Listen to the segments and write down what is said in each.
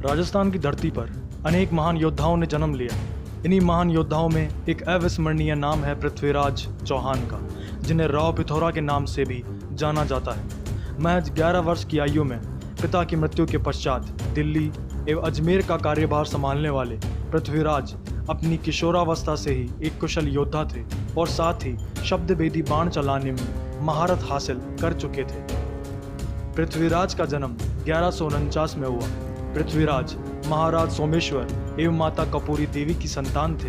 राजस्थान की धरती पर अनेक महान योद्धाओं ने जन्म लिया। इन्हीं महान योद्धाओं में एक अविस्मरणीय नाम है पृथ्वीराज चौहान का, जिन्हें राव पिथौरा के नाम से भी जाना जाता है। महज 11 वर्ष की आयु में पिता की मृत्यु के पश्चात दिल्ली एवं अजमेर का कार्यभार संभालने वाले पृथ्वीराज अपनी किशोरावस्था से ही एक कुशल योद्धा थे और साथ ही शब्दभेदी बाण चलाने में महारत हासिल कर चुके थे। पृथ्वीराज का जन्म 1149 में हुआ। पृथ्वीराज महाराज सोमेश्वर एवं माता कपूरी देवी की संतान थे।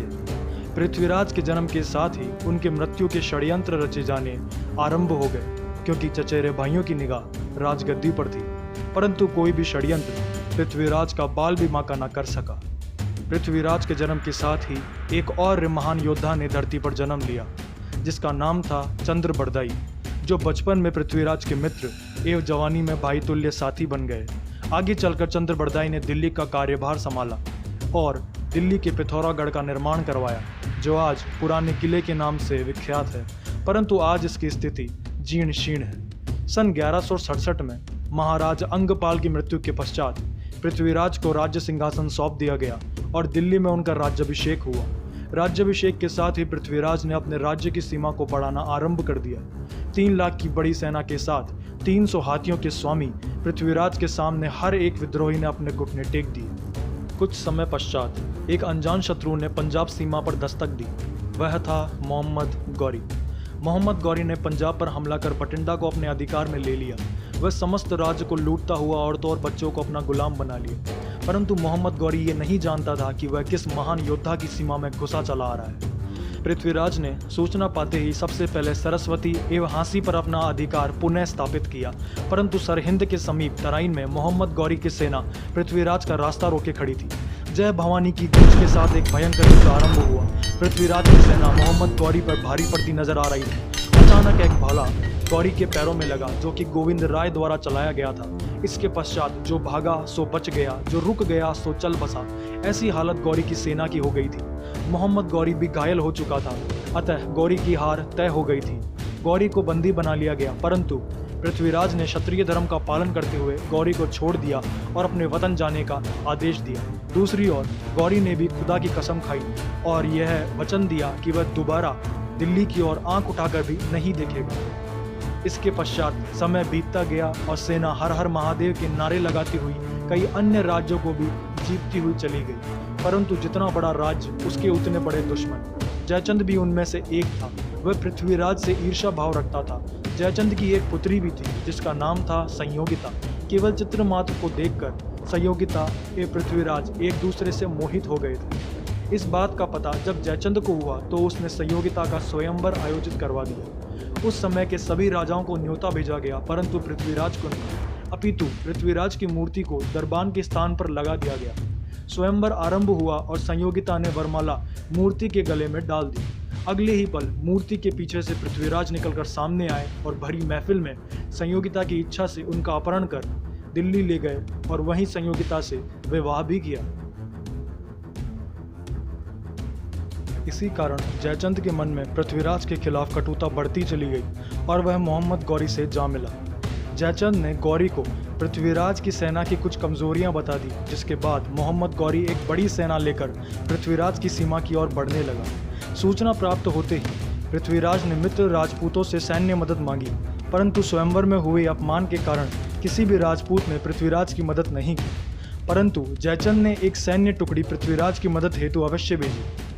पृथ्वीराज के जन्म के साथ ही उनके मृत्यु के षड्यंत्र रचे जाने आरंभ हो गए, क्योंकि चचेरे भाइयों की निगाह राजगद्दी पर थी, परंतु कोई भी षड्यंत्र पृथ्वीराज का बाल भी बांका न कर सका। पृथ्वीराज के जन्म के साथ ही एक और महान योद्धा ने धरती पर जन्म लिया, जिसका नाम था चंद्रबरदाई, जो बचपन में पृथ्वीराज के मित्र एवं जवानी में भाई तुल्य साथी बन गए। आगे चलकर चंद्रबरदाई ने दिल्ली का कार्यभार संभाला और दिल्ली के पिथौरागढ़ का निर्माण करवाया, जो आज पुराने किले के नाम से विख्यात है, परंतु आज इसकी स्थिति जीर्ण शीर्ण है। सन 1167 में महाराज अंगपाल की मृत्यु के पश्चात पृथ्वीराज को राज्य सिंहासन सौंप दिया गया और दिल्ली में उनका राज्याभिषेक हुआ। राज्याभिषेक के साथ ही पृथ्वीराज ने अपने राज्य की सीमा को बढ़ाना आरंभ कर दिया। 3 लाख की बड़ी सेना के साथ 300 हाथियों के स्वामी पृथ्वीराज के सामने हर एक विद्रोही ने अपने घुटने टेक दिए। कुछ समय पश्चात एक अनजान शत्रु ने पंजाब सीमा पर दस्तक दी। वह था मोहम्मद गौरी। मोहम्मद गौरी ने पंजाब पर हमला कर बठिंडा को अपने अधिकार में ले लिया। वह समस्त राज्य को लूटता हुआ औरतों और बच्चों को अपना गुलाम बना लिया, परंतु मोहम्मद गौरी ये नहीं जानता था कि वह किस महान योद्धा की सीमा में घुसा चला आ रहा है। पृथ्वीराज ने सूचना पाते ही सबसे पहले सरस्वती एवं हांसी पर अपना अधिकार पुनः स्थापित किया, परंतु सरहिंद के समीप तराइन में मोहम्मद गौरी की सेना पृथ्वीराज का रास्ता रोके खड़ी थी। जय भवानी की गूंज के साथ एक भयंकर युद्ध आरंभ हुआ। पृथ्वीराज की सेना मोहम्मद गौरी पर भारी पड़ती नजर आ रही थी। अचानक एक भाला गौरी के पैरों में लगा, जो कि गोविंद राय द्वारा चलाया गया था। इसके पश्चात जो भागा सो बच गया, जो रुक गया सो चल बसा। ऐसी हालत गौरी की सेना की हो गई थी। मोहम्मद गौरी भी घायल हो चुका था, अतः गौरी की हार तय हो गई थी। गौरी को बंदी बना लिया गया, परंतु पृथ्वीराज ने क्षत्रिय धर्म का पालन करते हुए गौरी को छोड़ दिया और अपने वतन जाने का आदेश दिया। दूसरी ओर गौरी ने भी खुदा की कसम खाई और यह वचन दिया कि वह दोबारा दिल्ली की ओर आंख उठाकर भी नहीं देखेगा। इसके पश्चात समय बीतता गया और सेना हर हर महादेव के नारे लगाती हुई कई अन्य राज्यों को भी जीतती हुई चली गई, परंतु जितना बड़ा राज्य उसके उतने बड़े दुश्मन। जयचंद भी उनमें से एक था। वह पृथ्वीराज से ईर्ष्या भाव रखता था। जयचंद की एक पुत्री भी थी, जिसका नाम था संयोगिता। केवल चित्र मात्र को देखकर संयोगिता एवं पृथ्वीराज एक दूसरे से मोहित हो गए थे। इस बात का पता जब जयचंद को हुआ तो उसने संयोगिता का स्वयंवर आयोजित करवा दिया। उस समय के सभी राजाओं को न्योता भेजा गया, परंतु पृथ्वीराज को नहीं, अपितु पृथ्वीराज की मूर्ति को दरबान के स्थान पर लगा दिया गया। स्वयंवर आरंभ हुआ और संयोगिता ने वरमाला मूर्ति के गले में डाल दी। अगले ही पल मूर्ति के पीछे से पृथ्वीराज निकलकर सामने आए और भरी महफिल में संयोगिता की इच्छा से उनका अपहरण कर दिल्ली ले गए और वहीं संयोगिता से विवाह भी किया। इसी कारण जयचंद के मन में पृथ्वीराज के खिलाफ कटुता बढ़ती चली गई और वह मोहम्मद गौरी से जा मिला। जयचंद ने गौरी को पृथ्वीराज की सेना की कुछ कमजोरियां बता दी, जिसके बाद मोहम्मद गौरी एक बड़ी सेना लेकर पृथ्वीराज की सीमा की ओर बढ़ने लगा। सूचना प्राप्त होते ही पृथ्वीराज ने मित्र राजपूतों से सैन्य मदद मांगी, परंतु स्वयंवर में हुए अपमान के कारण किसी भी राजपूत ने पृथ्वीराज की मदद नहीं की, परंतु जयचंद ने एक सैन्य टुकड़ी पृथ्वीराज की मदद हेतु अवश्य भेजी।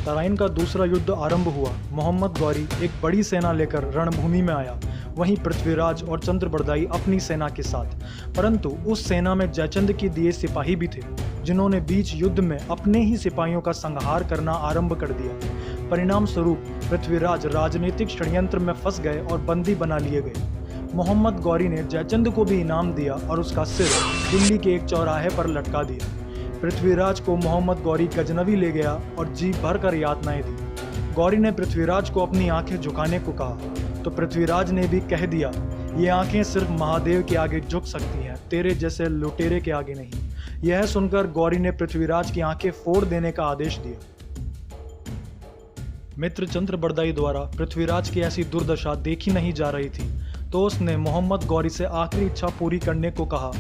तराइन का दूसरा युद्ध आरंभ हुआ। मोहम्मद गौरी एक बड़ी सेना लेकर रणभूमि में आया, वहीं पृथ्वीराज और चंद्रबरदाई अपनी सेना के साथ, परंतु उस सेना में जयचंद के दिए सिपाही भी थे, जिन्होंने बीच युद्ध में अपने ही सिपाहियों का संहार करना आरंभ कर दिया। परिणाम स्वरूप पृथ्वीराज राजनीतिक षड्यंत्र में फंस गए और बंदी बना लिए गए। मोहम्मद गौरी ने जयचंद को भी इनाम दिया और उसका सिर दिल्ली के एक चौराहे पर लटका दिया। पृथ्वीराज को मोहम्मद गौरी गजनवी ले गया और जी भर कर यातनाएं दी। गौरी ने पृथ्वीराज को अपनी आंखें झुकाने को कहा, तो पृथ्वीराज ने भी कह दिया, ये आंखें सिर्फ महादेव के आगे झुक सकती हैं, तेरे जैसे लुटेरे के आगे नहीं। यह सुनकर गौरी ने पृथ्वीराज की आंखें फोड़ देने का आदेश दिया। मित्र चंद्रबरदाई द्वारा पृथ्वीराज की ऐसी दुर्दशा देखी नहीं जा रही थी, तो उसने मोहम्मद गौरी से आखिरी इच्छा पूरी करने को कहा।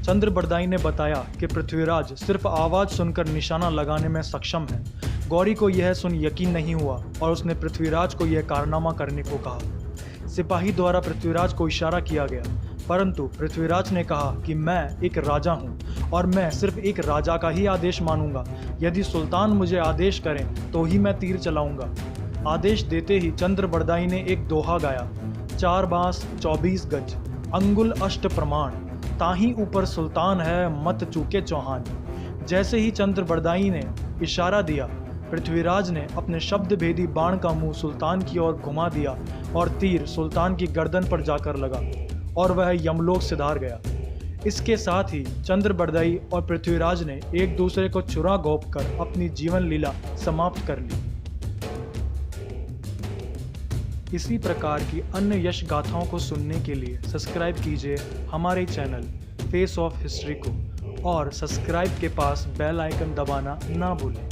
चंद्रबरदाई ने बताया कि पृथ्वीराज सिर्फ आवाज़ सुनकर निशाना लगाने में सक्षम है। गौरी को यह सुन यकीन नहीं हुआ और उसने पृथ्वीराज को यह कारनामा करने को कहा। सिपाही द्वारा पृथ्वीराज को इशारा किया गया, परंतु पृथ्वीराज ने कहा कि मैं एक राजा हूँ और मैं सिर्फ एक राजा का ही आदेश मानूंगा। यदि सुल्तान मुझे आदेश करें तो ही मैं तीर चलाऊंगा। आदेश देते ही चंद्रबरदाई ने एक दोहा गाया, 4 बांस 24 गज, अंगुल अष्ट प्रमाण, ताही ऊपर सुल्तान है मत चूके चौहान। जैसे ही चंद्रबरदाई ने इशारा दिया, पृथ्वीराज ने अपने शब्द भेदी बाण का मुंह सुल्तान की ओर घुमा दिया और तीर सुल्तान की गर्दन पर जाकर लगा और वह यमलोक सिधार गया। इसके साथ ही चंद्रबरदाई और पृथ्वीराज ने एक दूसरे को छुरा घोंप कर अपनी जीवन लीला समाप्त कर ली। इसी प्रकार की अन्य यश गाथाओं को सुनने के लिए सब्सक्राइब कीजिए हमारे चैनल फेस ऑफ हिस्ट्री को और सब्सक्राइब के पास बेल आइकन दबाना ना भूलें।